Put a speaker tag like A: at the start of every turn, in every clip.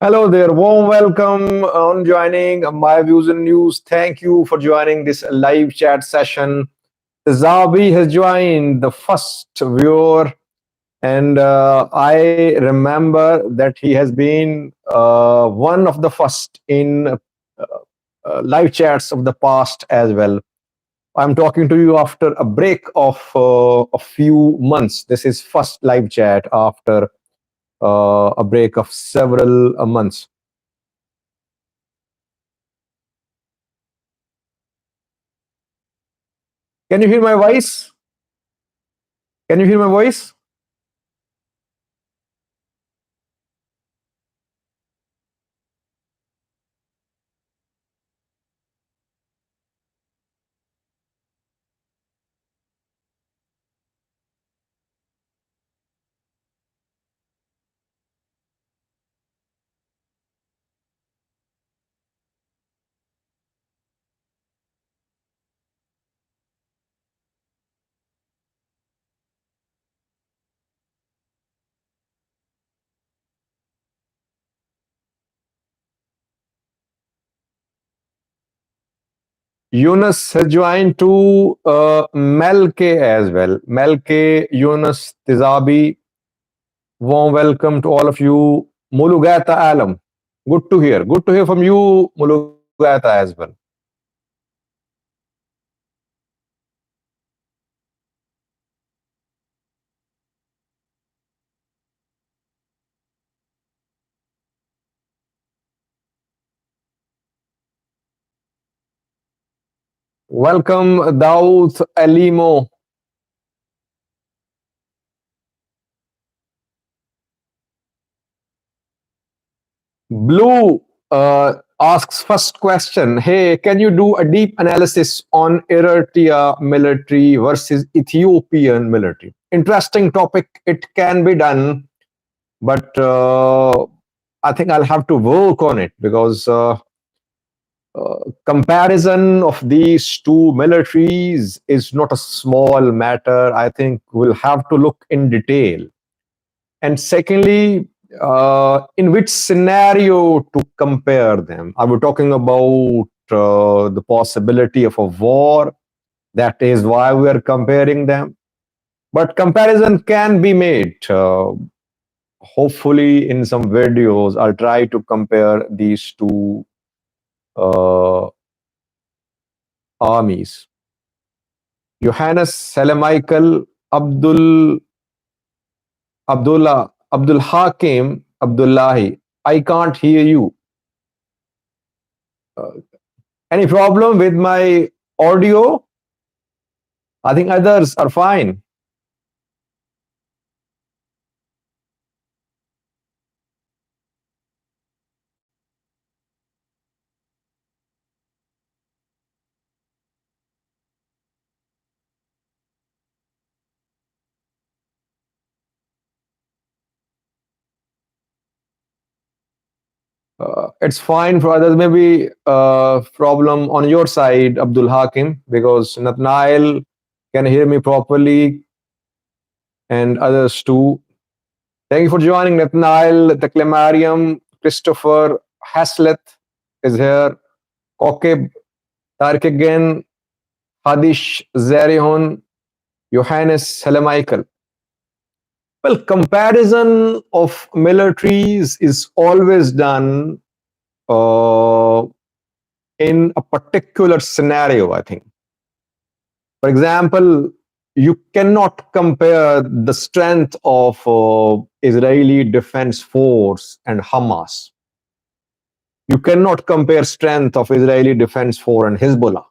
A: Hello there, warm welcome on joining My Views and News. Thank you for joining this live chat session. Zabi has joined, the first viewer, and I remember that he has been one of the first in live chats of the past as well. I'm talking to you after a break of a few months. This is first live chat after a break of several months. Can you hear my voice? Can you hear my voice? Yunus has joined to Melke as well. Melke, Yunus, Tizabi, warm welcome to all of you. Mulugata Alam. Good to hear. Good to hear from you, Mulugata, as well. Welcome, Daud Alimo. Blue asks first question. Hey, can you do a deep analysis on Eritrea military versus Ethiopian military? Interesting topic. It can be done, but I think I'll have to work on it because comparison of these two militaries is not a small matter. I think we'll have to look in detail. And secondly, in which scenario to compare them? Are we talking about the possibility of a war? That is why we are comparing them. But comparison can be made. Hopefully, in some videos, I'll try to compare these two uh, armies. Johannes Selemichael Abdul Hakim Abdullahi. I can't hear you. Uh, any problem with my audio? I think others are fine. It's fine for others. Maybe problem on your side, Abdul Hakim, because Nathnael can hear me properly and others too. Thank you for joining, Nathnael, Taklemariam, Christopher, Haslett is here, Kokib, Tariq again, Hadish, Zarihun, Johannes Helemichael. Well, comparison of militaries is always done uh, in a particular scenario, I think. For example, you cannot compare the strength of Israeli Defense Force and Hamas. You cannot compare strength of Israeli Defense Force and Hezbollah.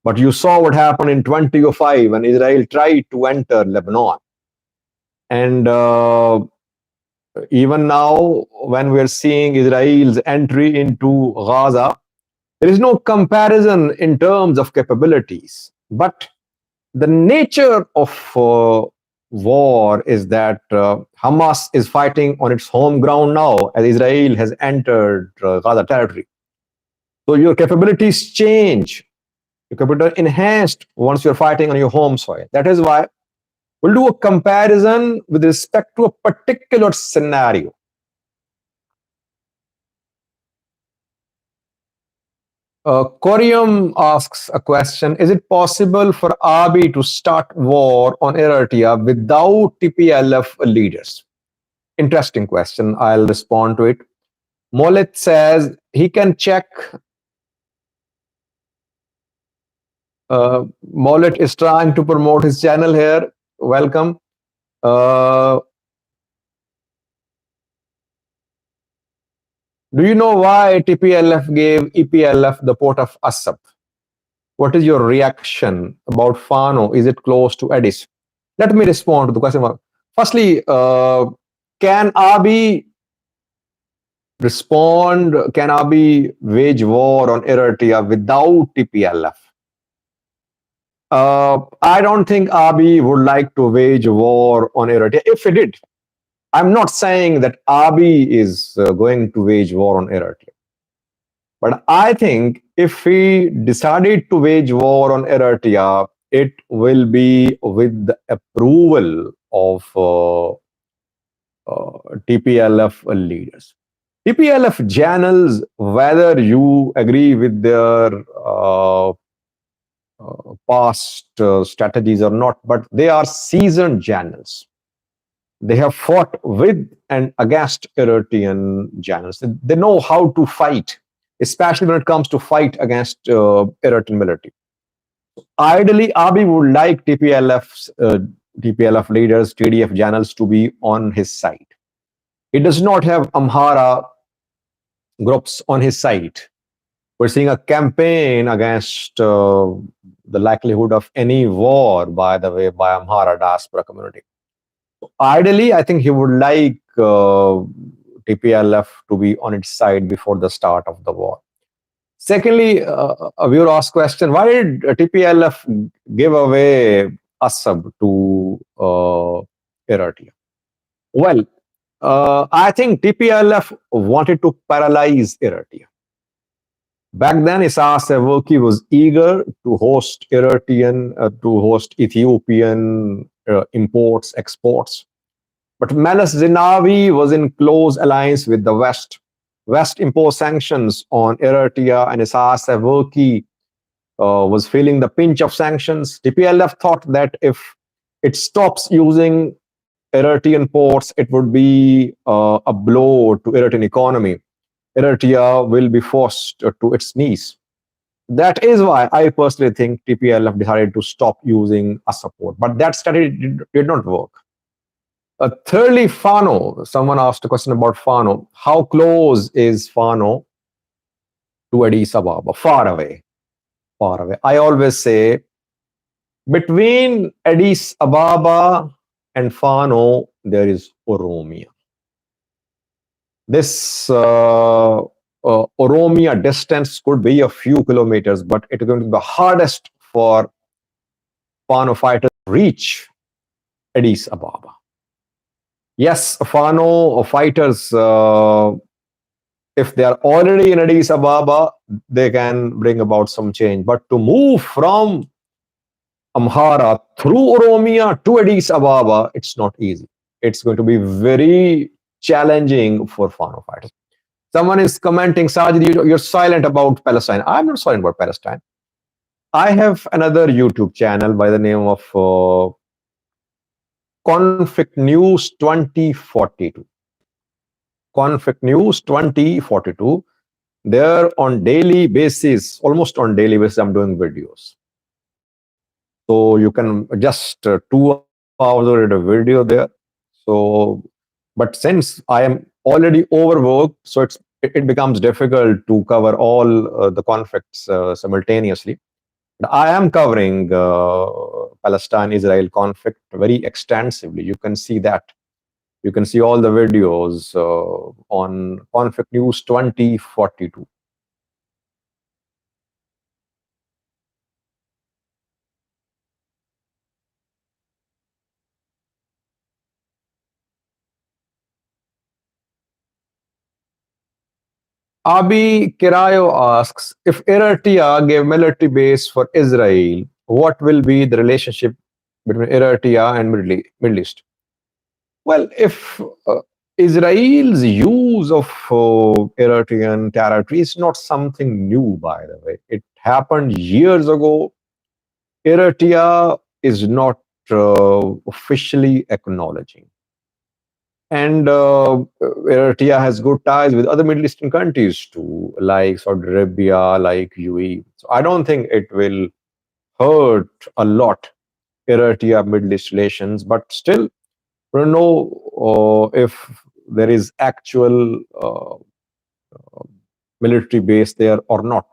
A: But you saw what happened in 2005 when Israel tried to enter Lebanon. And even now, when we're seeing Israel's entry into Gaza, there is no comparison in terms of capabilities. But the nature of war is that Hamas is fighting on its home ground now as Israel has entered Gaza territory. So your capabilities change. Your capability enhanced once you're fighting on your home soil. That is why we'll do a comparison with respect to a particular scenario. Corium asks a question. Is it possible for Abiy to start war on Eritrea without TPLF leaders? Interesting question. I'll respond to it. Molit says he can check. Molit is trying to promote his channel here. Welcome. Uh, do you know why TPLF gave EPLF the port of Assab? What is your reaction about Fano? Is it close to Addis? Let me respond to the question. Firstly, can Abiy respond? Can Abiy wage war on Eritrea without TPLF? I don't think Abiy would like to wage war on Eritrea. If he did, I'm not saying that Abiy is going to wage war on Eritrea. But I think if he decided to wage war on Eritrea, it will be with the approval of TPLF leaders. TPLF channels, whether you agree with their past strategies or not, but they are seasoned channels. They have fought with and against Eritrean channels. They know how to fight, especially when it comes to fight against Eritrean military. Ideally, Abiy would like TPLF leaders, TDF channels to be on his side. He does not have Amhara groups on his side. We're seeing a campaign against the likelihood of any war, by the way, by Amhara diaspora community. Ideally, I think he would like TPLF to be on its side before the start of the war. Secondly, a viewer asked question, why did TPLF give away Assab to Eritrea? Well, I think TPLF wanted to paralyze Eritrea. Back then, Isaias Afwerki was eager to host to host Ethiopian imports, exports. But Meles Zenawi was in close alliance with the West. West imposed sanctions on Eritrea, and Isaias Afwerki was feeling the pinch of sanctions. TPLF thought that if it stops using Eritrean ports, it would be a blow to Eritrean economy. Eritrea will be forced to its knees. That is why I personally think TPLF decided to stop using a support. But that strategy did not work. Thirdly, Fano. Someone asked a question about Fano. How close is Fano to Addis Ababa? Far away. Far away. I always say between Addis Ababa and Fano, there is Oromia. This Oromia distance could be a few kilometers, but it is going to be the hardest for Fano fighters to reach Addis Ababa. Yes, Fano fighters, if they are already in Addis Ababa, they can bring about some change. But to move from Amhara through Oromia to Addis Ababa, it's not easy. It's going to be very challenging for Fano fighters. Someone is commenting, Sajid, you're silent about Palestine. I'm not silent about Palestine. I have another YouTube channel by the name of Conflict News 2042. Conflict News 2042. There on daily basis, almost on daily basis, I'm doing videos. So you can just 2 hours or a video there. So, but since I am already overworked, so it becomes difficult to cover all the conflicts simultaneously. But I am covering Palestine-Israel conflict very extensively. You can see that. You can see all the videos on Conflict News 2042. Abi Kirayo asks, if Eritrea gave military base for Israel, what will be the relationship between Eritrea and Middle East? Well, if Israel's use of Eritrean territory is not something new, by the way. It happened years ago. Eritrea is not officially acknowledging. And Eritrea has good ties with other Middle Eastern countries too, like Saudi Arabia, like UAE. So I don't think it will hurt a lot Eritrea Middle East relations, but still, we don't know if there is actual military base there or not.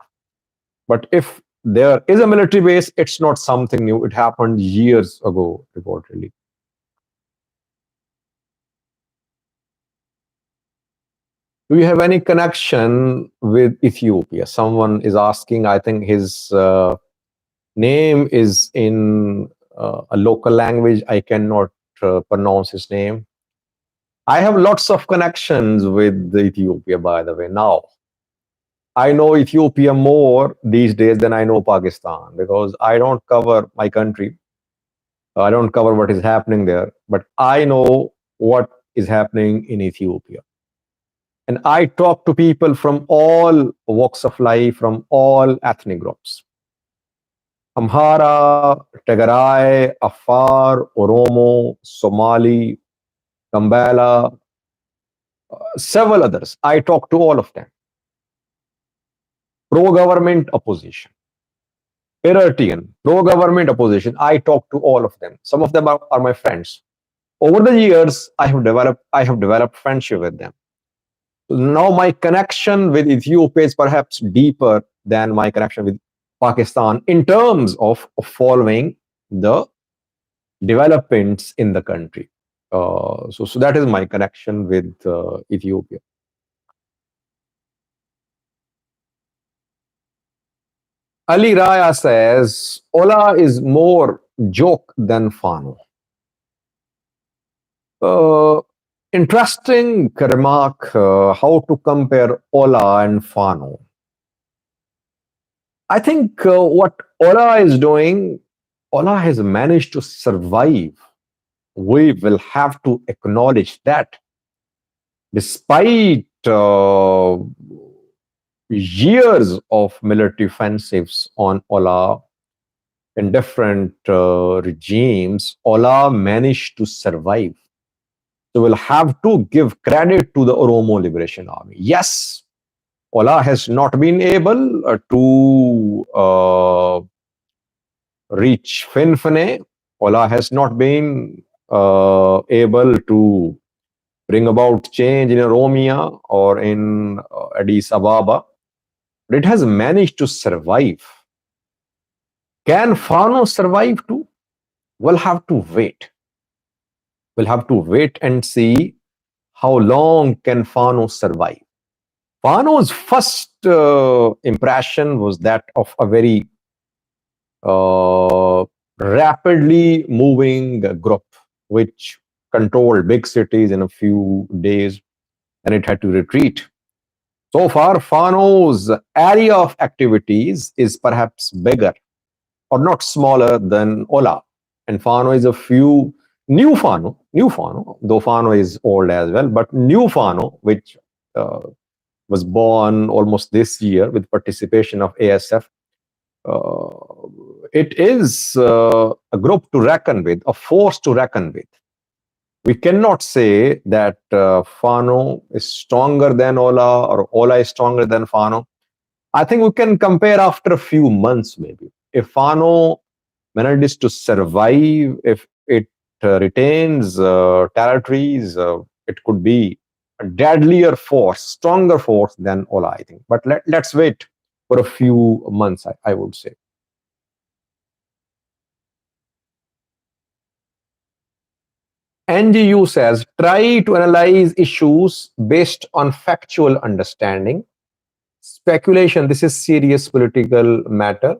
A: But if there is a military base, it's not something new. It happened years ago, reportedly. Do you have any connection with Ethiopia? Someone is asking. I think his name is in a local language. I cannot pronounce his name. I have lots of connections with Ethiopia, by the way. Now, I know Ethiopia more these days than I know Pakistan because I don't cover my country. I don't cover what is happening there, but I know what is happening in Ethiopia. And I talk to people from all walks of life, from all ethnic groups. Amhara, Tigray, Afar, Oromo, Somali, Gambela, several others. I talk to all of them. Pro-government opposition, Eritrean, pro-government opposition. I talk to all of them. Some of them are my friends. Over the years, I have developed friendship with them. Now my connection with Ethiopia is perhaps deeper than my connection with Pakistan in terms of following the developments in the country. So that is my connection with Ethiopia. Ali Raya says Ola is more joke than Fano. Uh, Interesting remark how to compare Ola and Fano. I think what Ola is doing, Ola has managed to survive. We will have to acknowledge that despite years of military offensives on Ola in different regimes, Ola managed to survive. So we'll have to give credit to the Oromo Liberation Army. Yes, Ola has not been able to reach Finfane. Ola has not been able to bring about change in Oromia or in Addis Ababa, but it has managed to survive. Can Fano survive too? We'll have to wait. We'll have to wait and see how long can Fano survive. Fano's first impression was that of a very rapidly moving group which controlled big cities in a few days and it had to retreat. So far, Fano's area of activities is perhaps bigger or not smaller than Ola. And Fano is a few new Fano, though Fano is old as well, but new Fano, which uh, was born almost this year with participation of ASF. It is a group to reckon with, a force to reckon with. We cannot say that Fano is stronger than Ola or Ola is stronger than Fano. I think we can compare after a few months, maybe. If Fano manages to survive, if it retains territories, it could be a deadlier force, stronger force than Ola, I think. But let's wait for a few months, I would say. NGU says try to analyze issues based on factual understanding. Speculation, this is serious political matter.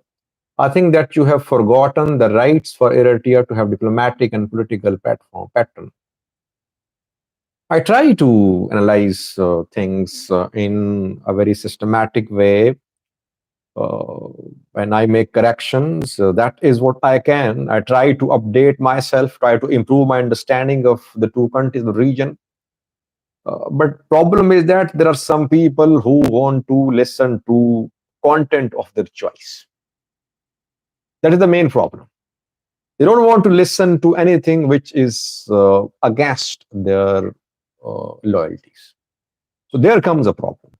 A: I think that you have forgotten the rights for Eritrea to have diplomatic and political pattern. I try to analyze things in a very systematic way. Uh, when I make corrections, that is what I can. I try to update myself, try to improve my understanding of the two countries, the region. But problem is that there are some people who want to listen to content of their choice. That is the main problem. They don't want to listen to anything which is against their loyalties. So there comes a problem.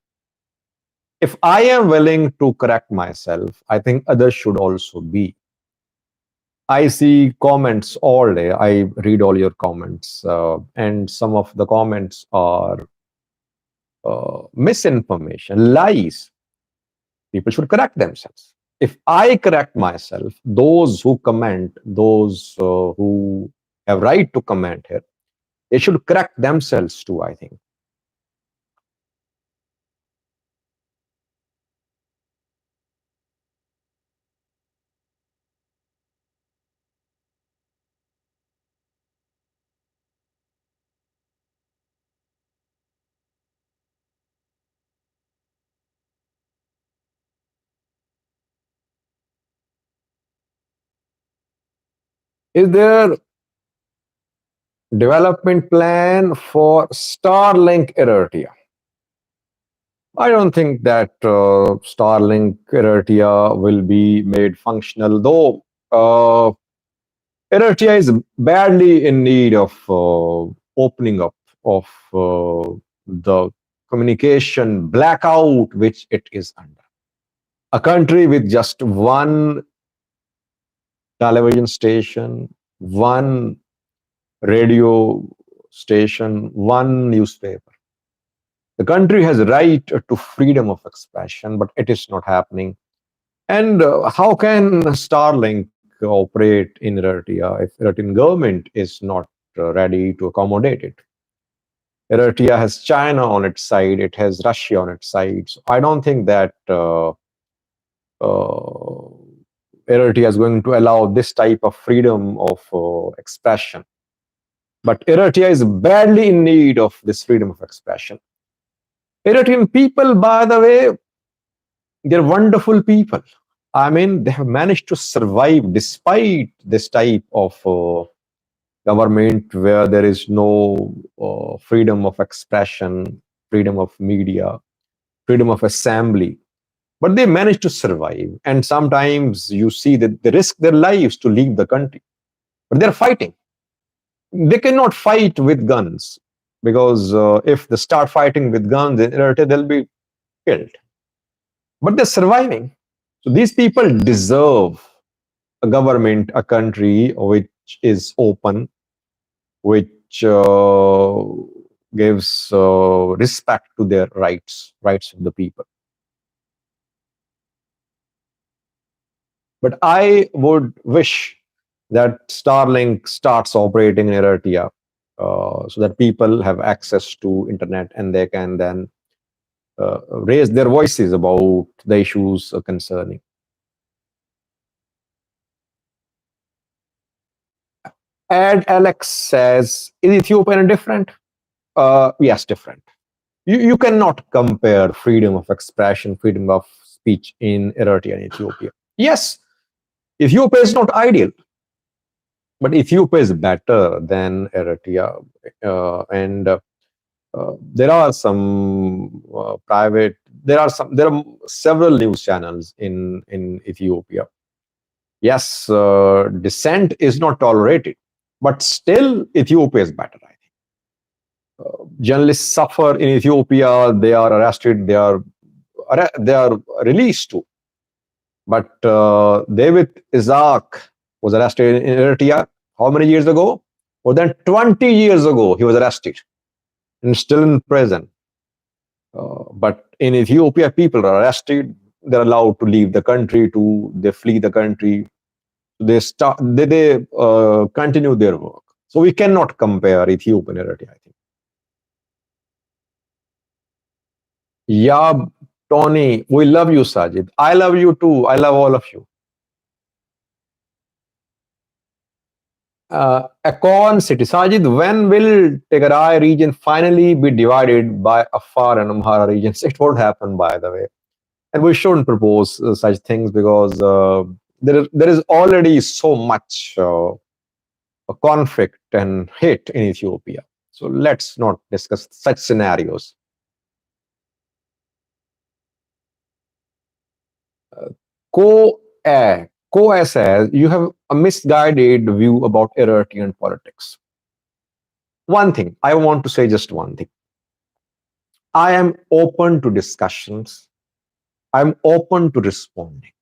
A: If I am willing to correct myself, I think others should also be. I see comments all day. I read all your comments, and some of the comments are misinformation, lies. People should correct themselves. If I correct myself, those who comment, those who have right to comment here, they should correct themselves too, I think. Is there development plan for Starlink Eritrea? I don't think that Starlink Eritrea will be made functional, though Eritrea is badly in need of opening up of the communication blackout which it is under. A country with just one television station, one radio station, one newspaper. The country has a right to freedom of expression, but it is not happening. And how can Starlink operate in Eritrea if Eritrean government is not ready to accommodate it? Eritrea has China on its side, it has Russia on its side. So I don't think that uh, Eritrea is going to allow this type of freedom of expression. But Eritrea is badly in need of this freedom of expression. Eritrean people, by the way, they're wonderful people. I mean, they have managed to survive despite this type of government where there is no freedom of expression, freedom of media, freedom of assembly. But they manage to survive. And sometimes you see that they risk their lives to leave the country. But they're fighting. They cannot fight with guns because if they start fighting with guns in Eritrea, they'll be killed. But they're surviving. So these people deserve a government, a country which is open, which gives respect to their rights of the people. But I would wish that Starlink starts operating in Eritrea so that people have access to internet and they can then raise their voices about the issues concerning. And Alex says, is Ethiopia any different? Yes, different. You cannot compare freedom of expression, freedom of speech in Eritrea and Ethiopia. Yes, Ethiopia is not ideal, but Ethiopia is better than Eritrea. And there are some private, there are several news channels in Ethiopia. Yes, dissent is not tolerated, but still Ethiopia is better, I think. Journalists suffer in Ethiopia. They are arrested. They are released too. But David Isaac was arrested in Eritrea. How many years ago? More than 20 years ago, he was arrested and still in prison. But in Ethiopia, people are arrested. They're allowed to leave the country. They flee the country. They continue their work. So we cannot compare Ethiopia and Eritrea, I think. Yeah, Tony, we love you, Sajid. I love you too. I love all of you. Akon City. Sajid, when will Tigray region finally be divided by Afar and Amhara regions? It won't happen, by the way. And we shouldn't propose such things because there is already so much conflict and hate in Ethiopia. So let's not discuss such scenarios. Co Co says you have a misguided view about Eritrean politics. One thing I want to say, just one thing. I am open to discussions. I'm open to responding.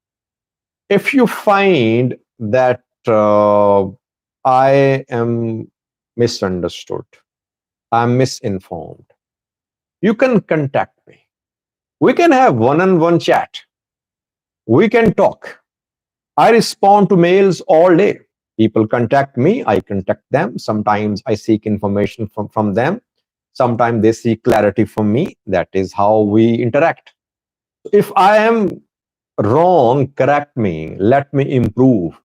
A: If you find that I am misunderstood, I'm misinformed, you can contact me. We can have one-on-one chat. We can talk. I respond to mails all day. People contact me, I contact them. Sometimes I seek information from them. Sometimes they seek clarity from me. That is how we interact. If I am wrong, correct me, let me improve.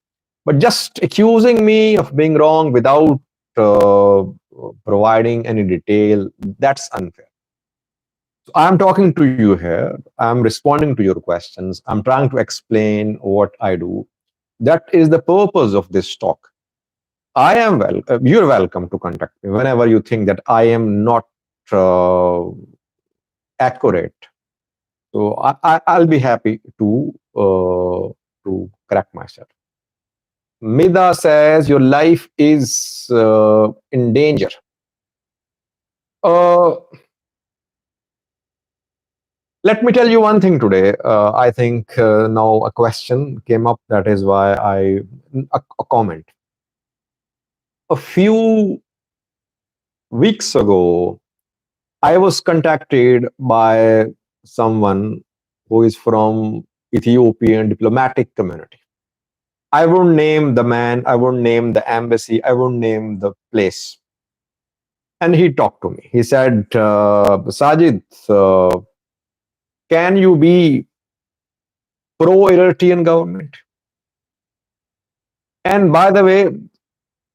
A: But just accusing me of being wrong without uh, providing any detail, that's unfair. So I'm talking to you here. I'm responding to your questions. I'm trying to explain what I do. That is the purpose of this talk. You're welcome to contact me whenever you think that I am not uh, accurate. So I'll be happy to correct myself. Mida says your life is in danger. Uh, Let me tell you one thing today. I think now a question came up. That is why a comment. A few weeks ago, I was contacted by someone who is from Ethiopian diplomatic community. I won't name the man. I won't name the embassy. I won't name the place. And he talked to me. He said, Sajid, can you be pro-Eritrean government? And by the way,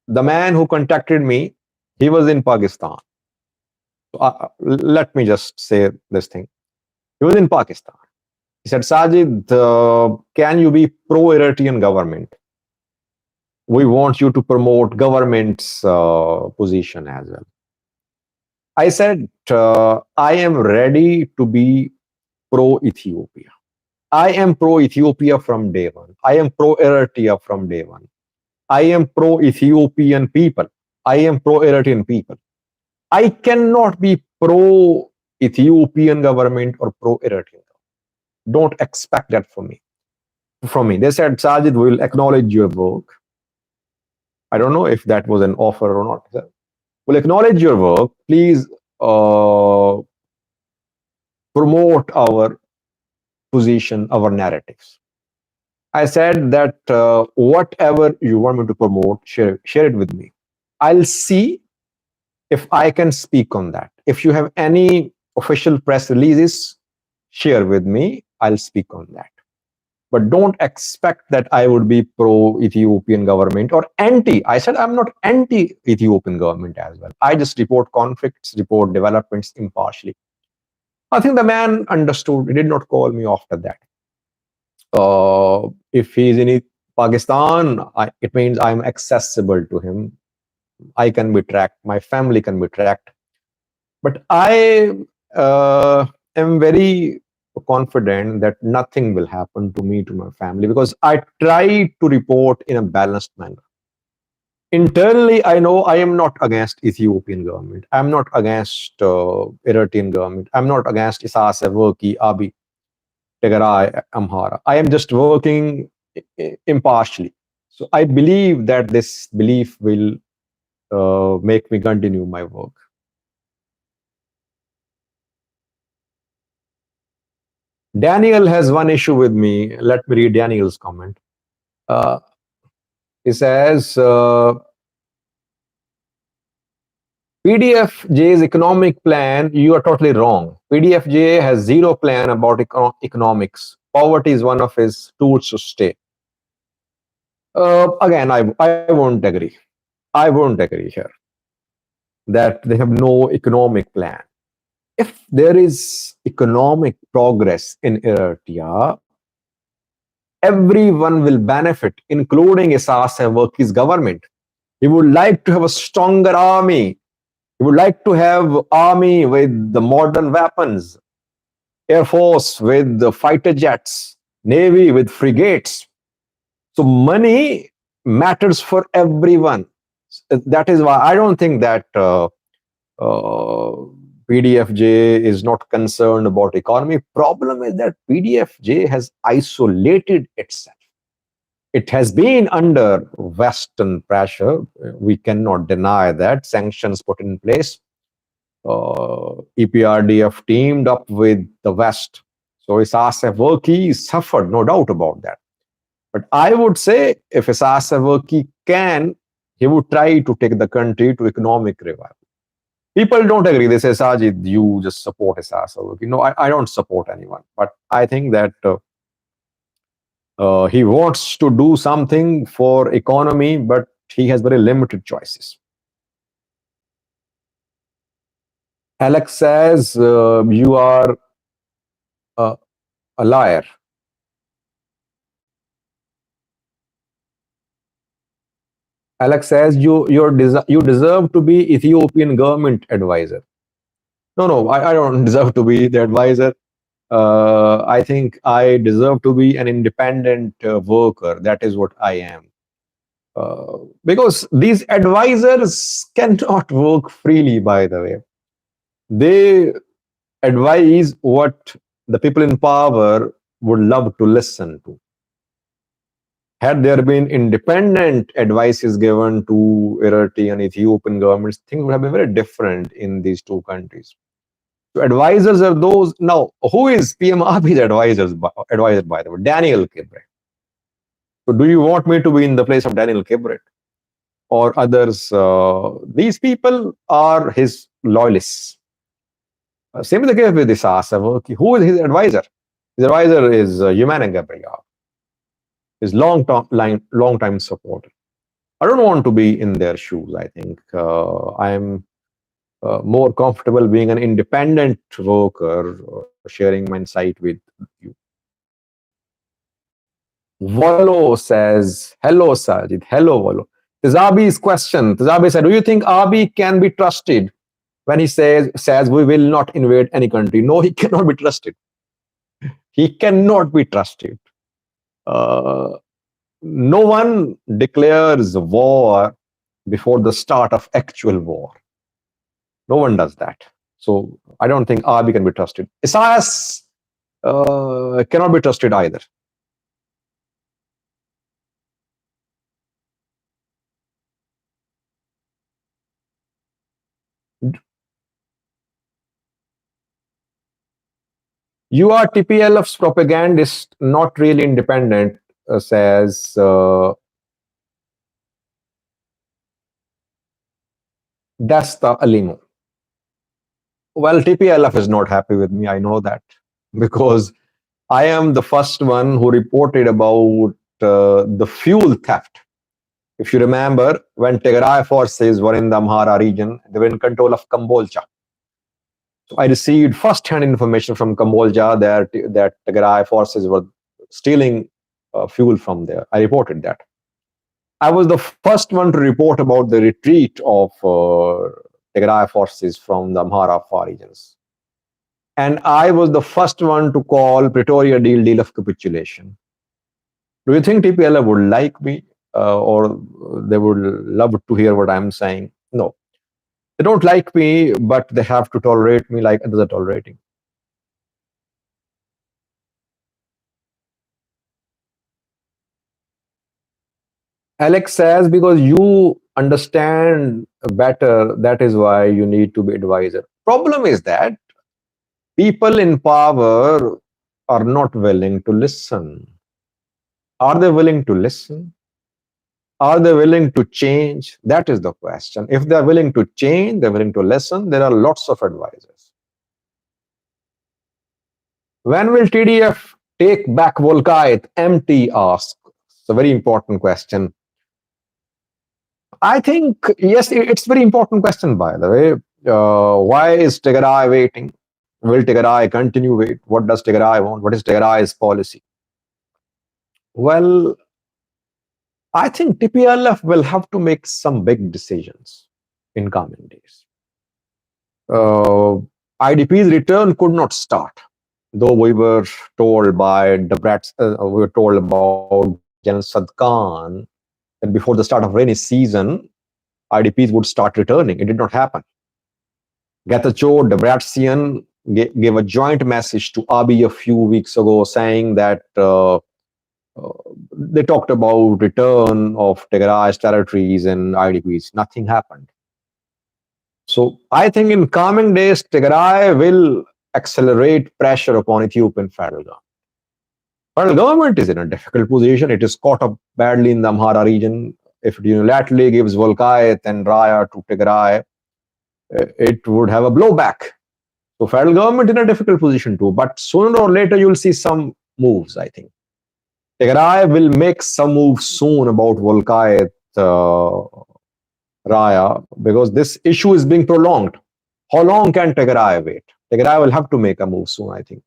A: the man who contacted me, he was in Pakistan. So, let me just say this thing. He was in Pakistan. He said, Sajid, can you be pro-Eritrean government? We want you to promote government's position as well. I said, I am ready to be pro-Ethiopia. I am pro-Ethiopia from day one. I am pro-Eritrea from day one. I am pro-Ethiopian people. I am pro-Eritrean people. I cannot be pro-Ethiopian government or pro-Eritrean government. Don't expect that from me. They said, Sajid, we will acknowledge your work. I don't know if that was an offer or not. We'll acknowledge your work. Please promote our position, our narratives. I said that whatever you want me to promote, share it with me. I'll see if I can speak on that. If you have any official press releases, share with me. I'll speak on that. But don't expect that I would be pro-Ethiopian government or anti. I said I'm not anti-Ethiopian government as well. I just report conflicts, report developments impartially. I think the man understood. He did not call me after that. If he's in Pakistan, it means I'm accessible to him. I can be tracked. My family can be tracked. But I am very confident that nothing will happen to me, to my family, because I try to report in a balanced manner. Internally, I know I am not against Ethiopian government. I'm not against Eritrean government. I'm not against Isaias Afwerki, Abiy, Tigray, Amhara. I am just working impartially. So I believe that this belief will make me continue my work. Daniel has one issue with me. Let me read Daniel's comment. Uh, he says, PDFJ's economic plan, you are totally wrong. PDFJ has zero plan about economics. Poverty is one of his tools to stay. Again, I won't agree. I won't agree here that they have no economic plan. If there is economic progress in Eritrea, everyone will benefit, including Isaias Afwerki's government. He would like to have a stronger army. He He would like to have army with the modern weapons, air force with the fighter jets, navy with frigates. So money matters for everyone. That is why I don't think that uh, PDFJ is not concerned about economy. Problem is that PDFJ has isolated itself. It has been under Western pressure. We cannot deny that. Sanctions put in place. EPRDF teamed up with the West. So Isas Afwerki suffered, no doubt about that. But I would say if Isas Afwerki can, he would try to take the country to economic revival. People don't agree. They say, Sajid, you just support Isas Afwerki. No, I don't support anyone. But I think that he wants to do something for economy, but he has very limited choices. Alex says you are uh, a liar. Alex says you deserve to be Ethiopian government advisor. No, I don't deserve to be the advisor. I think I deserve to be an independent worker. That is what I am. Because these advisors cannot work freely, by the way. They advise what the people in power would love to listen to. Had there been independent advices given to Eritrean and Ethiopian governments, things would have been very different in these two countries. So advisors are those. Now, who is PM Abiy's advisor, by the way? Daniel Kibret. So do you want me to be in the place of Daniel Kibret or others? These people are his loyalists. Same with the case with Isas Afwerki. Who is his advisor? His advisor is Yumana Gabriel, his long time supporter. I don't want to be in their shoes. I think I'm more comfortable being an independent worker, sharing my insight with you. Volo says, hello, Sajid. Hello, Volo. Tizabi's question. Tizabi said, do you think Abi can be trusted when he says we will not invade any country? No, he cannot be trusted. He cannot be trusted. Uh, no one declares war before the start of actual war. No one does that. So I don't think Abi can be trusted. Isaias cannot be trusted either. You are TPLF's propagandist, not really independent, says Dasta Alimo. Well, TPLF is not happy with me. I know that because I am the first one who reported about the fuel theft. If you remember, when Tigray forces were in the Amhara region, they were in control of Kambolcha. So I received first-hand information from Kambolja that Tigray forces were stealing fuel from there. I reported that. I was the first one to report about the retreat of Tigray forces from the Amhara far regions. And I was the first one to call Pretoria deal of capitulation. Do you think TPLF would like me or they would love to hear what I'm saying? No. They don't like me, but they have to tolerate me like others are tolerating. Alex says, because you understand better, that is why you need to be advisor. Problem is that people in power are not willing to listen. Are they willing to listen? Are they willing to change? That is the question. If they're willing to change, they're willing to listen, there are lots of advisors. When will TDF take back Volkite? MT asks. It's a very important question. I think, yes, it's a very important question, by the way. Why is Tigray waiting? Will Tigray continue wait? What does Tigray want? What is Tigray's policy? Well, I think TPLF will have to make some big decisions in coming days. uh, IDP's return could not start, though we were told by the brats, we were told about General Sadkan that before the start of rainy season, IDPs would start returning. It did not happen. Getachew, Debretsion gave a joint message to Abiy a few weeks ago saying that they talked about return of Tigray's territories and IDPs. Nothing happened. So I think in coming days, Tigray will accelerate pressure upon Ethiopian federal government. Federal government is in a difficult position. It is caught up badly in the Amhara region. If it unilaterally gives Volkayet and Raya to Tigray, it would have a blowback. So federal government in a difficult position too. But sooner or later, you'll see some moves, I think. Tigray will make some moves soon about Volkayet Raya because this issue is being prolonged. How long can Tigray wait? Tigray will have to make a move soon, I think.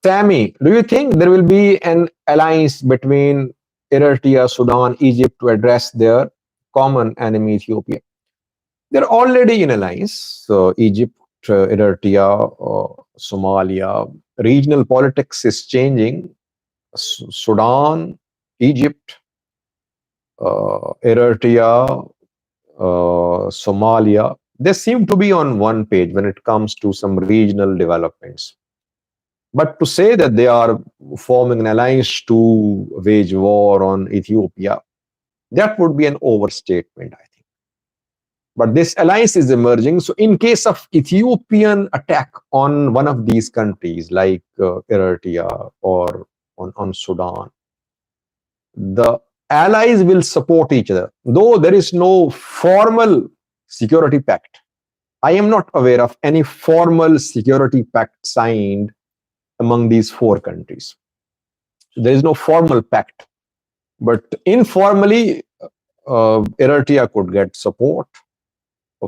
A: Sammy, do you think there will be an alliance between Eritrea, Sudan, Egypt to address their common enemy, Ethiopia? They're already in alliance. So Egypt, Eritrea, Somalia. Regional politics is changing. Sudan, Egypt, Eritrea, Somalia, they seem to be on one page when it comes to some regional developments. But to say that they are forming an alliance to wage war on Ethiopia, that would be an overstatement, I think. But this alliance is emerging. So, in case of Ethiopian attack on one of these countries, like Eritrea or on Sudan, the allies will support each other, though there is no formal security pact. I am not aware of any formal security pact signed among these four countries. So there is no formal pact, but informally, Eritrea could get support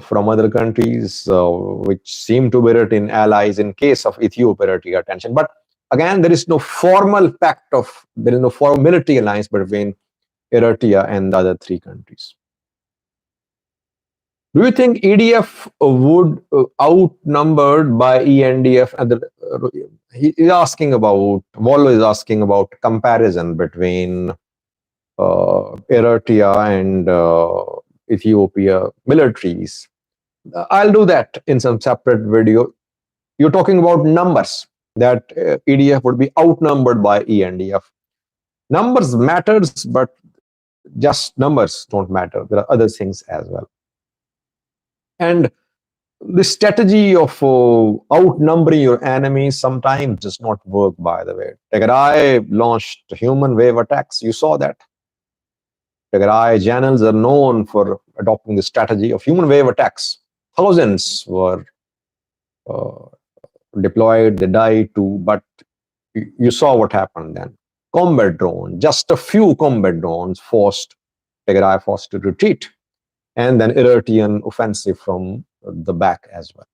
A: from other countries, which seem to be in allies in case of Ethiopia-Eritrea tension. But again, there is no formal pact there is no formal military alliance between Eritrea and the other three countries. Do you think EDF would outnumbered by ENDF? He is asking about, Wallo is asking about comparison between Eritrea and Ethiopia militaries. I'll do that in some separate video. You're talking about numbers, that EDF would be outnumbered by ENDF. Numbers matters, but just numbers don't matter. There are other things as well. And the strategy of outnumbering your enemies sometimes does not work, by the way. Tigray launched human wave attacks. You saw that. Tigray channels are known for adopting the strategy of human wave attacks. Thousands were uh, deployed, they died too, but you saw what happened then. Combat drone, just a few combat drones Tigray forced to retreat, and then Eritrean offensive from the back as well.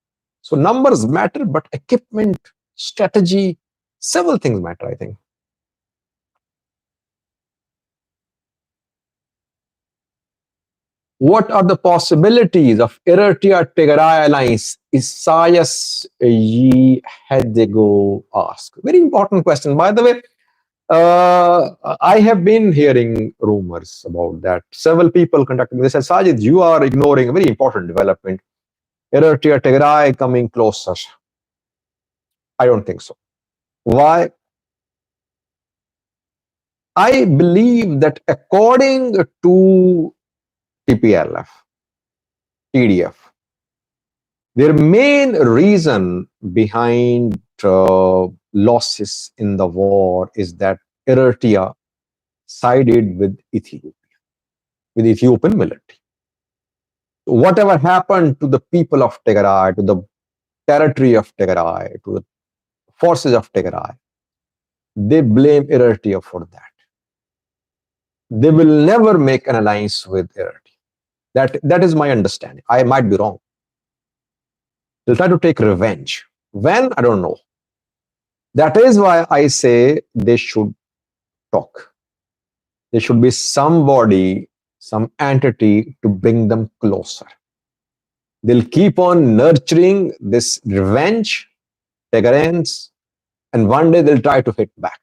A: So numbers matter, but equipment, strategy, several things matter, I think. What are the possibilities of Eritrea-Tigray alliance? Isaias Yi Hedego asked. Very important question. By the way, I have been hearing rumors about that. Several people contacted me. They said, Sajid, you are ignoring a very important development. Eritrea-Tigray coming closer. I don't think so. Why? I believe that according to TPLF, TDF, their main reason behind losses in the war is that Eritrea sided with Ethiopia, with Ethiopian military. Whatever happened to the people of Tigray, to the territory of Tigray, to the forces of Tigray, they blame Eritrea for that. They will never make an alliance with Eritrea. That is my understanding. I might be wrong. They'll try to take revenge. When? I don't know. That is why I say they should talk. There should be somebody some entity to bring them closer. They'll keep on nurturing this revenge, Tigrayans, and one day they'll try to hit back.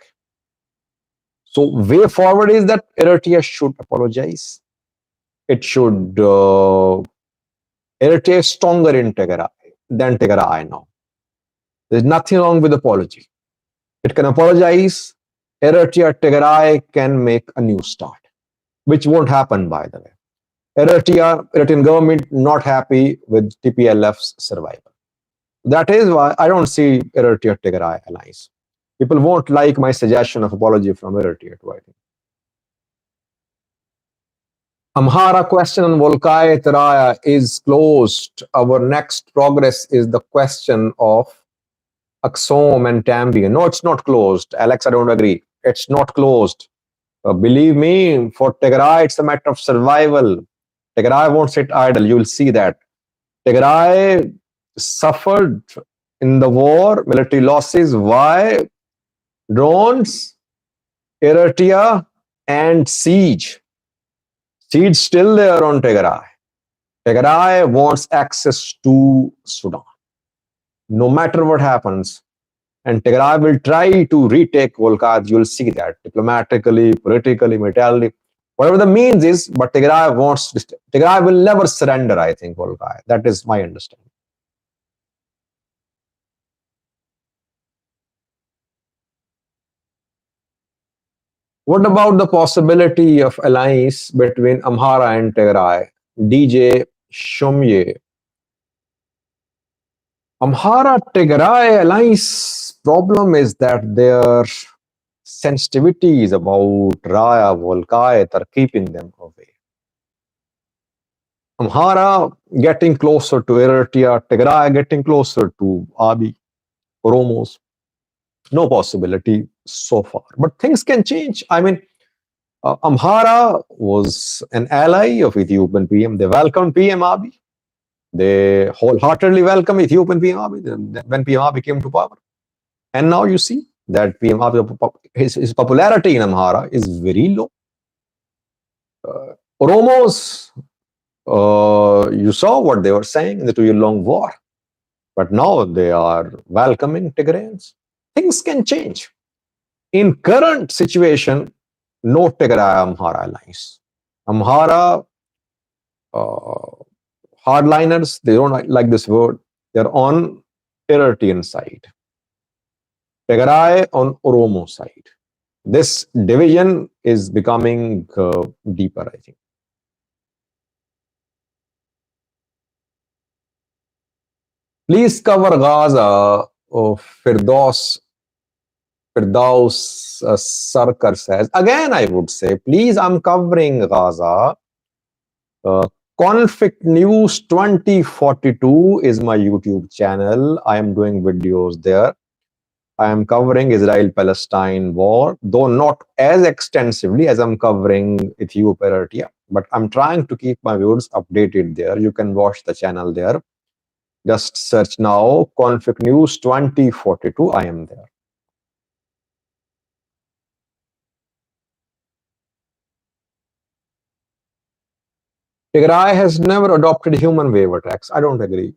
A: So, way forward is that Eritrea should apologize. It should Eritrea is stronger in Tigray than Tigray now. There's nothing wrong with apology. It can apologize. Eritrea, Tigray can make a new start, which won't happen, by the way. Eritrean government not happy with TPLF's survival. That is why I don't see Eritrea Tigray alliance. People won't like my suggestion of apology from Eritrea too, I think. Amhara question on Volkai Teraya is closed. Our next progress is the question of Axom and Tambian. No, it's not closed. Alex, I don't agree. It's not closed. Believe me, for Tigray, it's a matter of survival. Tigray won't sit idle. You'll see that. Tigray suffered in the war, military losses. Why? Drones, Eritrea, and siege. Siege still there on Tigray. Tigray wants access to Sudan. No matter what happens, and Tigray will try to retake Volkhad. You'll see that diplomatically, politically, militarily, whatever the means is. But Tigray wants. Tigray will never surrender. I think Volkhad. That is my understanding. What about the possibility of alliance between Amhara and Tigray? DJ Shumye. Amhara Tigray alliance problem is that their sensitivities about Raya Volkayat are keeping them away. Amhara getting closer to Eritrea, Tigray getting closer to Abi, Oromos. No possibility so far. But things can change. I mean, Amhara was an ally of Ethiopian PM. They welcomed PM Abiy. They wholeheartedly welcomed Ethiopian PM Abiy when PM Abiy came to power. And now you see that PM Abiy, his popularity in Amhara is very low. Oromos, you saw what they were saying in the 2-year-long war. But now they are welcoming Tigrayans. Things can change. In current situation, no Tigray-Amhara alliance. Amhara hardliners, they don't like this word. They're on Eritrean side. Tigray on Oromo side. This division is becoming deeper, I think. Please cover Gaza. Firdaus Sarkar says. Again, I would say, please, I'm covering Gaza. Conflict News 2042 is my YouTube channel. I am doing videos there. I am covering Israel-Palestine war, though not as extensively as I'm covering Ethiopia, Eritrea, but I'm trying to keep my viewers updated there. You can watch the channel there. Just search now, Conflict News 2042. I am there. Tigray has never adopted human wave attacks. I don't agree.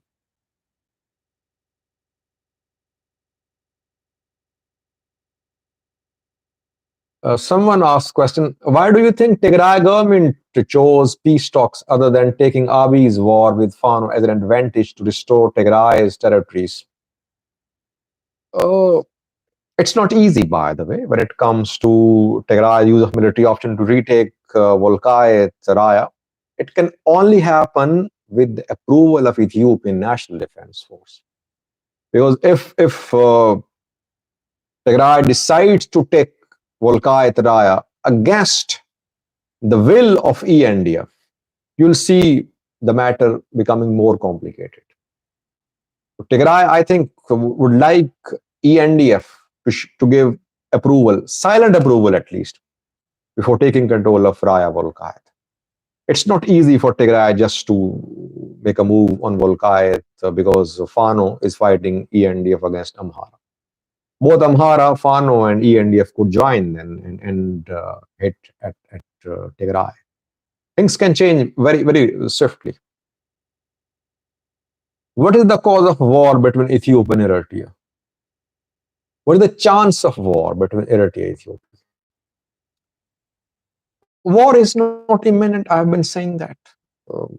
A: Someone asked question, why do you think Tigray government chose peace talks other than taking Abiy's war with Fano as an advantage to restore Tigray's territories? It's not easy, by the way, when it comes to Tigray's use of military option to retake Volkayet, Raya. It can only happen with the approval of Ethiopian National Defense Force. Because if Tigray decides to take Volkayet Raya against the will of ENDF, you'll see the matter becoming more complicated. Tigray, I think, would like ENDF to give approval, silent approval at least, before taking control of Raya Volkayet. It's not easy for Tigray just to make a move on Volkayet because Fano is fighting ENDF against Amhara. Both Amhara, Fano, and ENDF could join and hit at Tigray. Things can change very, very swiftly. What is the cause of war between Ethiopia and Eritrea? What is the chance of war between Eritrea and Ethiopia? War is not imminent. I've been saying that.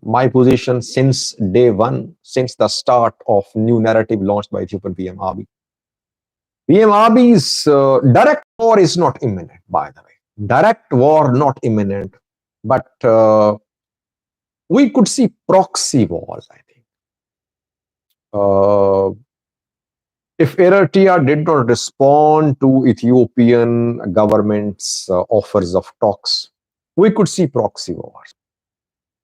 A: My position since day one, since the start of new narrative launched by Ethiopian PM Abiy. PM Abiy's direct war is not imminent, by the way. Direct war not imminent, but we could see proxy wars, I think. If Eritrea did not respond to Ethiopian government's offers of talks, we could see proxy wars.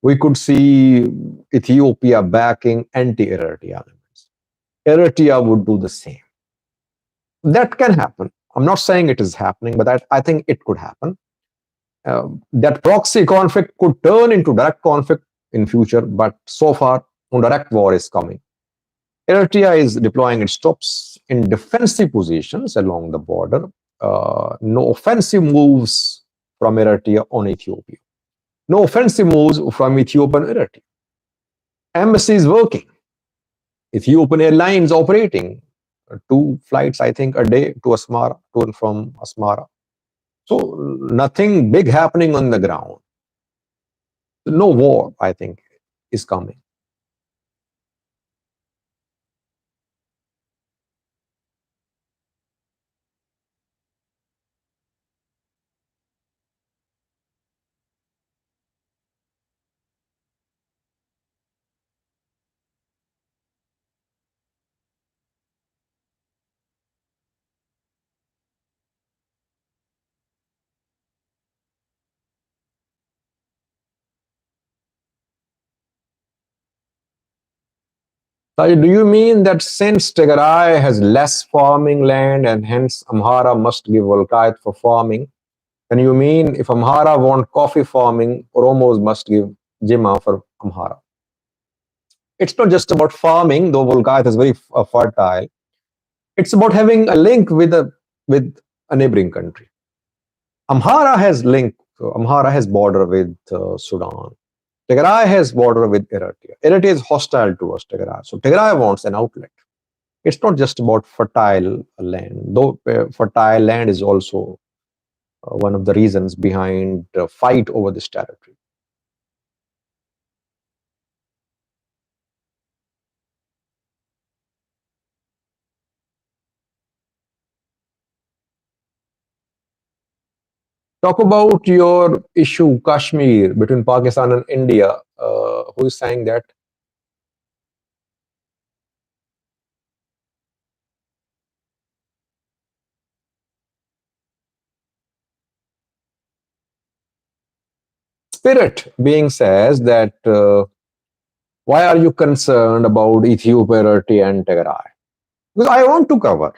A: We could see Ethiopia backing anti-Eritrea elements. Eritrea would do the same. That can happen. I'm not saying it is happening, but I think it could happen. That proxy conflict could turn into direct conflict in future, but so far, no direct war is coming. Eritrea is deploying its troops in defensive positions along the border. No offensive moves from Eritrea on Ethiopia. No offensive moves from Ethiopia on Eritrea. Embassies working. Ethiopian Airlines operating 2 flights, I think, a day to Asmara, to and from Asmara. So nothing big happening on the ground. No war, I think, is coming. So do you mean that since Tigray has less farming land and hence Amhara must give Volkite for farming, then you mean if Amhara want coffee farming, Oromos must give Jima for Amhara? It's not just about farming, though Volkite is very fertile. It's about having a link with a neighboring country. Amhara has link. Amhara has border with Sudan. Tigray has border with Eritrea. Eritrea is hostile towards Tigray, so Tigray wants an outlet. It's not just about fertile land, though fertile land is also one of the reasons behind the fight over this territory. Talk about your issue, Kashmir, between Pakistan and India. Who is saying that? Spirit being says that why are you concerned about Ethiopia, Eritrea, and Tigray? Because I want to cover.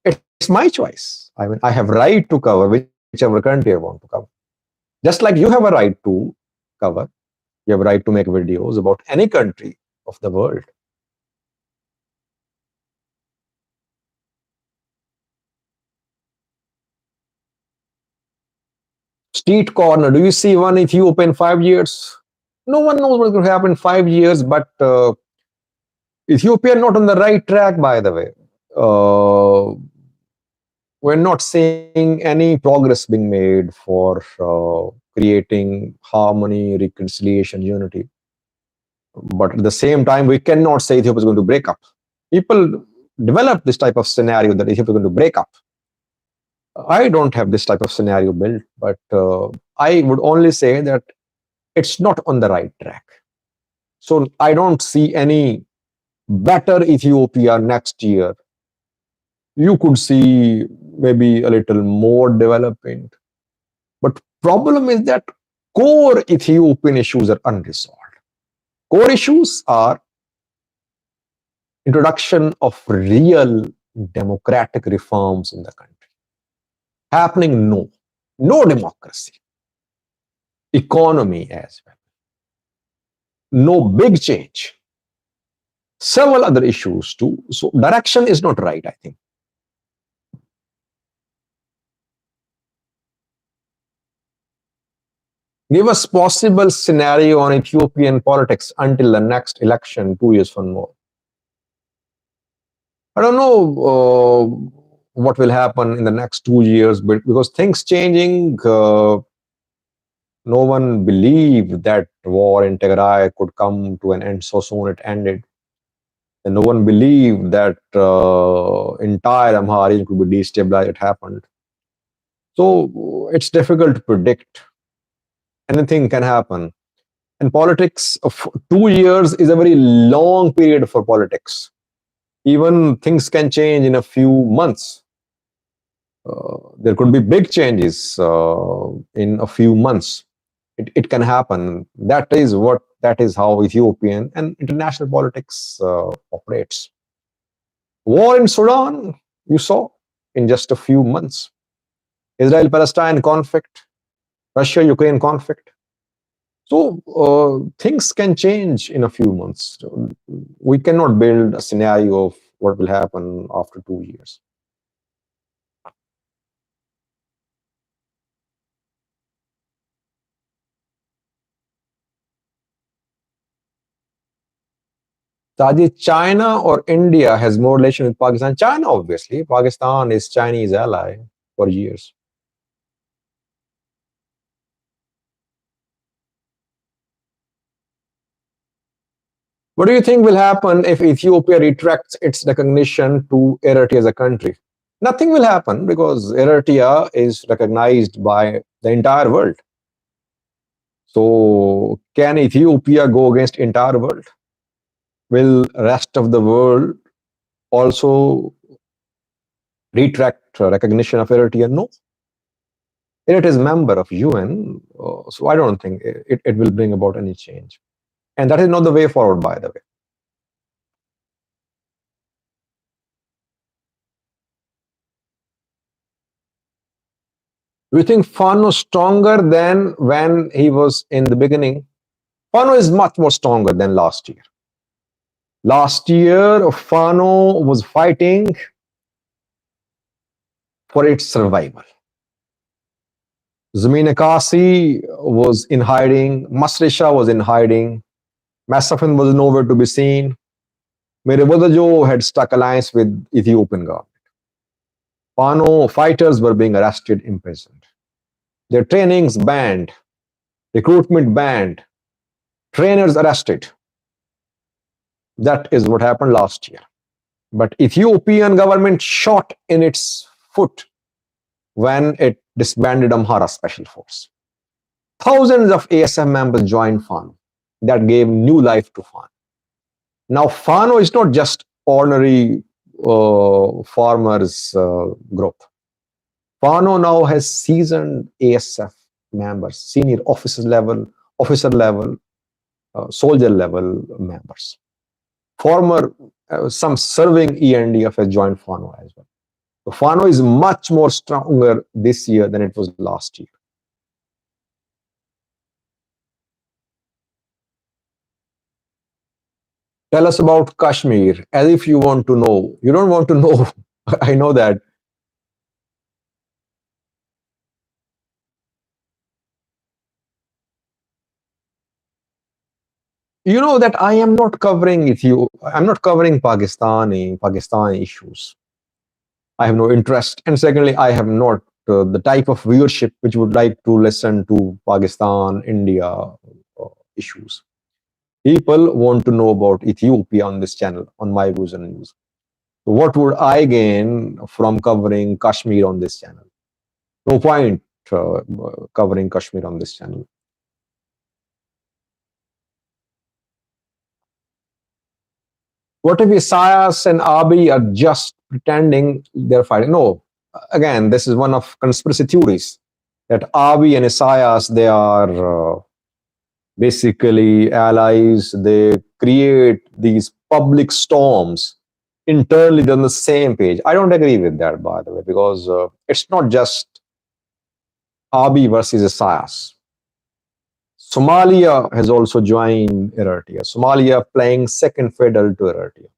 A: It's my choice. I mean, I have right to cover whichever country I want to cover. Just like you have a right to cover, you have a right to make videos about any country of the world. Street corner, do you see one Ethiopia in 5 years? No one knows what's going to happen in 5 years, but Ethiopia not on the right track, by the way. We're not seeing any progress being made for creating harmony, reconciliation, unity. But at the same time, we cannot say Ethiopia is going to break up. People develop this type of scenario that Ethiopia is going to break up. I don't have this type of scenario built, but I would only say that it's not on the right track. So I don't see any better Ethiopia next year. You could see maybe a little more development. But problem is that core Ethiopian issues are unresolved. Core issues are introduction of real democratic reforms in the country. Happening? No. No democracy. Economy as well. No big change. Several other issues too. So direction is not right, I think. Give us possible scenario on Ethiopian politics until the next election 2 years from now. I don't know what will happen in the next 2 years, but because things changing, no one believed that war in Tigray could come to an end so soon. It ended, and no one believed that entire Amhara could be destabilized. It happened. So it's difficult to predict. Anything can happen. And politics of 2 years is a very long period for politics. Even things can change in a few months. There could be big changes in a few months. It can happen. That is how Ethiopian and international politics operates. War in Sudan, you saw in just a few months. Israel-Palestine conflict, Russia-Ukraine conflict. So things can change in a few months. We cannot build a scenario of what will happen after 2 years. Sajid, China or India has more relation with Pakistan? China, obviously. Pakistan is Chinese ally for years. What do you think will happen if Ethiopia retracts its recognition to Eritrea as a country? Nothing will happen because Eritrea is recognized by the entire world. So can Ethiopia go against entire world? Will rest of the world also retract recognition of Eritrea? No. It is member of UN, so I don't think it will bring about any change. And that is not the way forward, by the way. Do you think Fano is stronger than when he was in the beginning? Fano is much more stronger than last year. Last year, Fano was fighting for its survival. Zamina Kasi was in hiding. Masrisha was in hiding. Massafin was nowhere to be seen. Merewadajo had struck alliance with Ethiopian government. Fano fighters were being arrested, imprisoned. Their trainings banned, recruitment banned, trainers arrested. That is what happened last year. But Ethiopian government shot in its foot when it disbanded Amhara Special Force. Thousands of ASM members joined Fano. That gave new life to Fano. Now Fano is not just ordinary farmers group. Fano now has seasoned ASF members, senior officer level, soldier level members. Former, some serving ENDF has joined Fano as well. So Fano is much more stronger this year than it was last year. Tell us about Kashmir, as if you want to know. You don't want to know. I know that. You know that I am not covering Ethiopia. I'm not covering Pakistani issues. I have no interest. And secondly, I have not the type of viewership which would like to listen to Pakistan, India issues. People want to know about Ethiopia on this channel, on my views and news. So what would I gain from covering Kashmir on this channel? No point covering Kashmir on this channel. What if Isaias and Abi are just pretending they're fighting? No, again, this is one of conspiracy theories that Abi and Isaias, they are basically allies. They create these public storms internally on the same page. I don't agree with that, by the way, because it's not just Abi versus Isaias. Somalia has also joined Eritrea. Somalia playing second fiddle to Eritrea.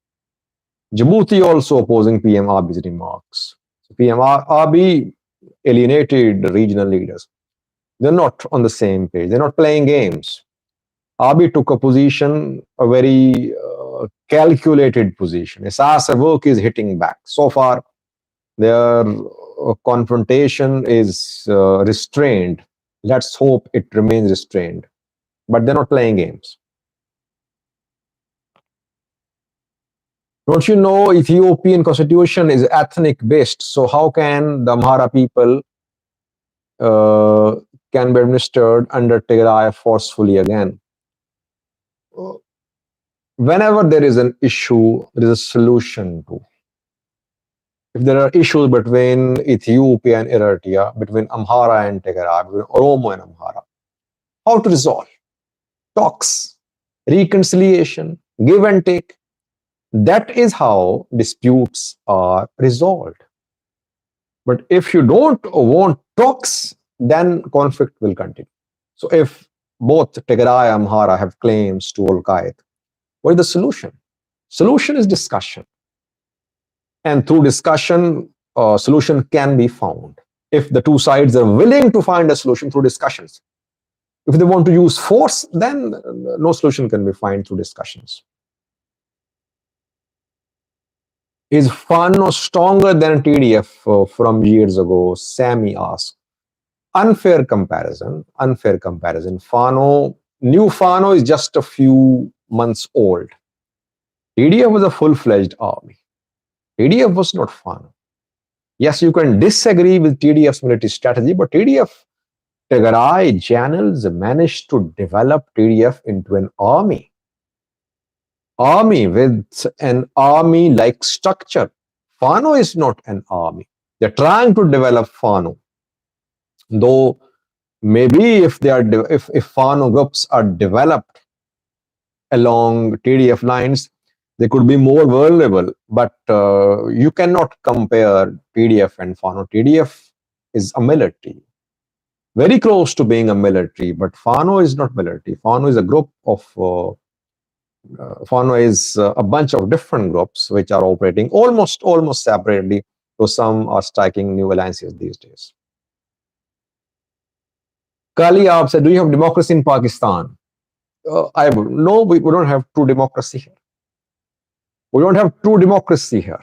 A: Djibouti also opposing PM Abiy's remarks. So PM Abiy alienated regional leaders. They're not on the same page. They're not playing games. Abiy took a position, a very calculated position. Isas work is hitting back. So far, their confrontation is restrained. Let's hope it remains restrained. But they're not playing games. Don't you know Ethiopian constitution is ethnic based? So how can the Amhara people uh, can be administered under Tigray forcefully again? Whenever there is an issue, there is a solution to. If there are issues between Ethiopia and Eritrea, between Amhara and Tigray, between Oromo and Amhara, how to resolve? Talks, reconciliation, give and take. That is how disputes are resolved. But if you don't want talks, then conflict will continue. So if both Tigray and Amhara have claims to Al-Qaeda, what is the solution? Solution is discussion. And through discussion, a solution can be found. If the two sides are willing to find a solution through discussions. If they want to use force, then no solution can be found through discussions. Is Fano stronger than TDF from years ago? Sammy asked. Unfair comparison. Unfair comparison. New Fano is just a few months old. TDF was a full-fledged army. TDF was not Fano. Yes, you can disagree with TDF's military strategy, but Tigray generals managed to develop TDF into an army. Army with an army-like structure. Fano is not an army. They're trying to develop Fano. Though maybe if Fano groups are developed along TDF lines, they could be more vulnerable. But you cannot compare TDF and Fano. TDF is a military, very close to being a military, but Fano is not military. Fano is a group of Fano is a bunch of different groups which are operating almost separately, though some are striking new alliances these days. Kali Aap said, do you have democracy in Pakistan? No, we don't have true democracy here. We don't have true democracy here.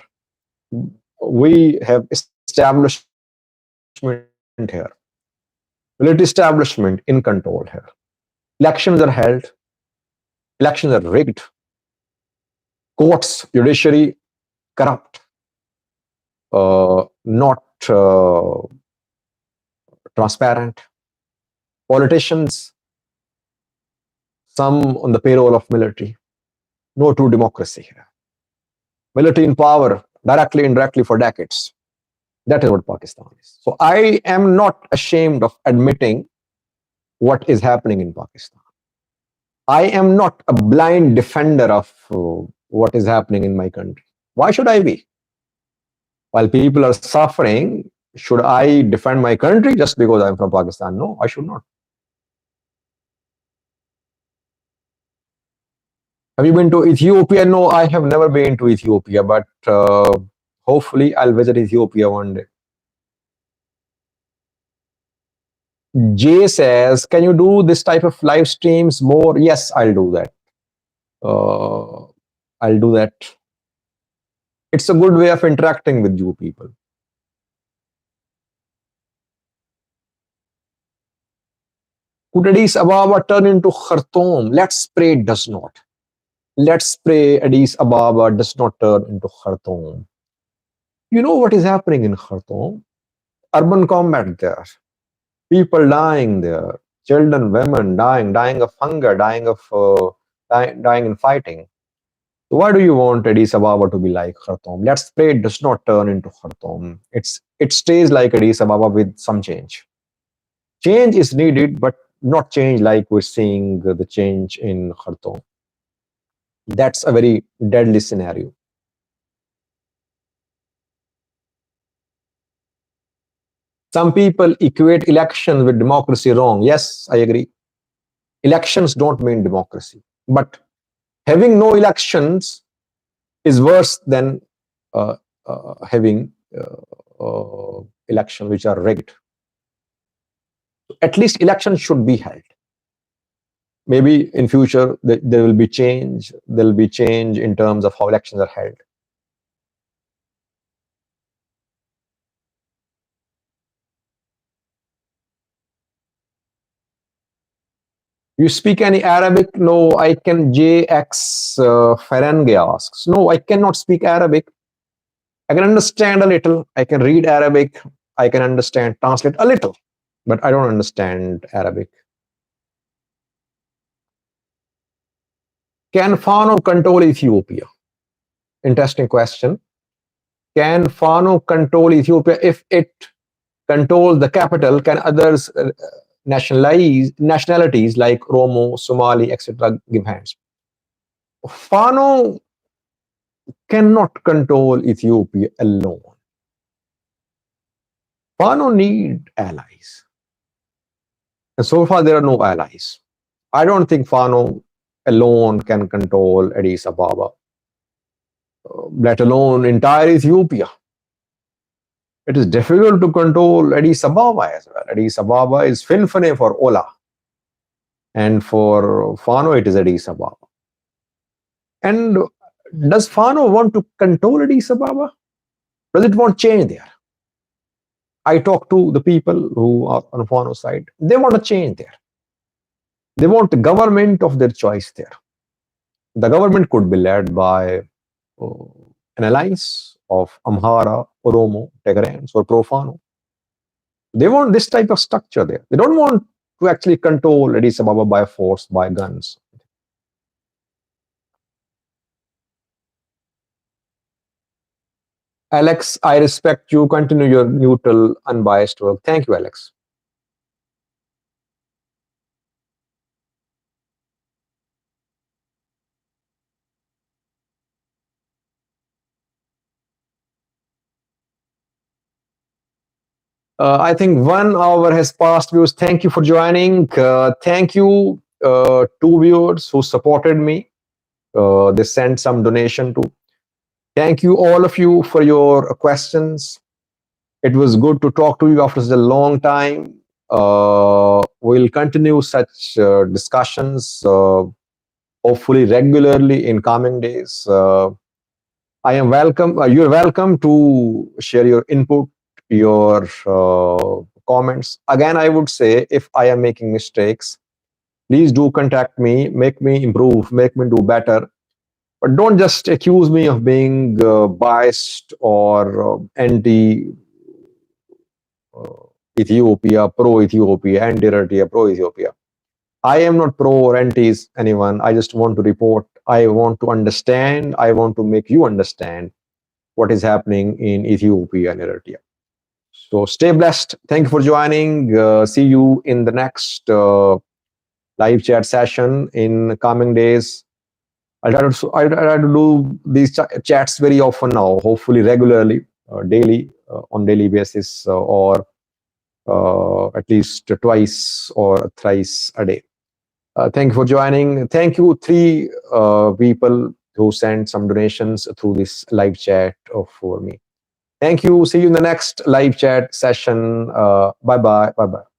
A: We have establishment here. Military establishment in control here. Elections are held. Elections are rigged. Courts, judiciary, corrupt. Not transparent. Politicians, some on the payroll of military. No true democracy here. Military in power, directly, indirectly for decades. That is what Pakistan is. So I am not ashamed of admitting what is happening in Pakistan. I am not a blind defender of what is happening in my country. Why should I be? While people are suffering, should I defend my country just because I'm from Pakistan? No, I should not. Have you been to Ethiopia? No, I have never been to Ethiopia, but hopefully I'll visit Ethiopia one day. Jay says, can you do this type of live streams more? Yes, I'll do that. I'll do that. It's a good way of interacting with you people. Could Addis Ababa turn into Khartoum? Let's pray it does not. Let's pray Addis Ababa does not turn into Khartoum. You know what is happening in Khartoum? Urban combat there. People dying there. Children, women dying of hunger, dying in fighting. So why do you want Addis Ababa to be like Khartoum? Let's pray it does not turn into Khartoum. It stays like Addis Ababa with some change. Change is needed, but not change like we're seeing the change in Khartoum. That's a very deadly scenario. Some people equate elections with democracy wrong. Yes, I agree. Elections don't mean democracy. But having no elections is worse than having elections which are rigged. At least elections should be held. Maybe in future there will be change. There will be change in terms of how elections are held. You speak any Arabic? No, I can. JX Ferenge asks. No, I cannot speak Arabic. I can understand a little. I can read Arabic. I can understand, translate a little, but I don't understand Arabic. Can Fano control Ethiopia? Interesting question. Can Fano control Ethiopia? If it controls the capital, can others nationalities like Oromo, Somali, etc. give hands? Fano cannot control Ethiopia alone. Fano need allies. And so far, there are no allies. I don't think Fano alone can control Addis Ababa, let alone entire Ethiopia. It is difficult to control Addis Ababa as well. Addis Ababa is Finfane for Ola. And for Fano, it is Addis Ababa. And does Fano want to control Addis Ababa? Does it want change there? I talk to the people who are on Fano side. They want a change there. They want the government of their choice there. The government could be led by an alliance of Amhara, Oromo, Tigrayans, or Profano. They want this type of structure there. They don't want to actually control Addis Ababa by force, by guns. Alex, I respect you. Continue your neutral, unbiased work. Thank you, Alex. I think 1 hour has passed. Viewers, thank you for joining. Thank you to viewers who supported me. They sent some donation to. Thank you all of you for your questions. It was good to talk to you after such a long time. We'll continue such discussions, hopefully regularly in coming days. I am welcome. You're welcome to share your input, your comments. Again, I would say if I am making mistakes, please do contact me, make me improve, make me do better. But don't just accuse me of being biased or anti Ethiopia, pro Ethiopia, anti Eritrea, pro Ethiopia. I am not pro or anti anyone. I just want to report. I want to understand. I want to make you understand what is happening in Ethiopia and Eritrea. So stay blessed. Thank you for joining. See you in the next live chat session in coming days. I'll try to do these chats very often now, hopefully regularly, daily, on daily basis, or at least twice or thrice a day. Thank you for joining. Thank you, 3 people who sent some donations through this live chat for me. Thank you. See you in the next live chat session. Bye-bye. Bye-bye.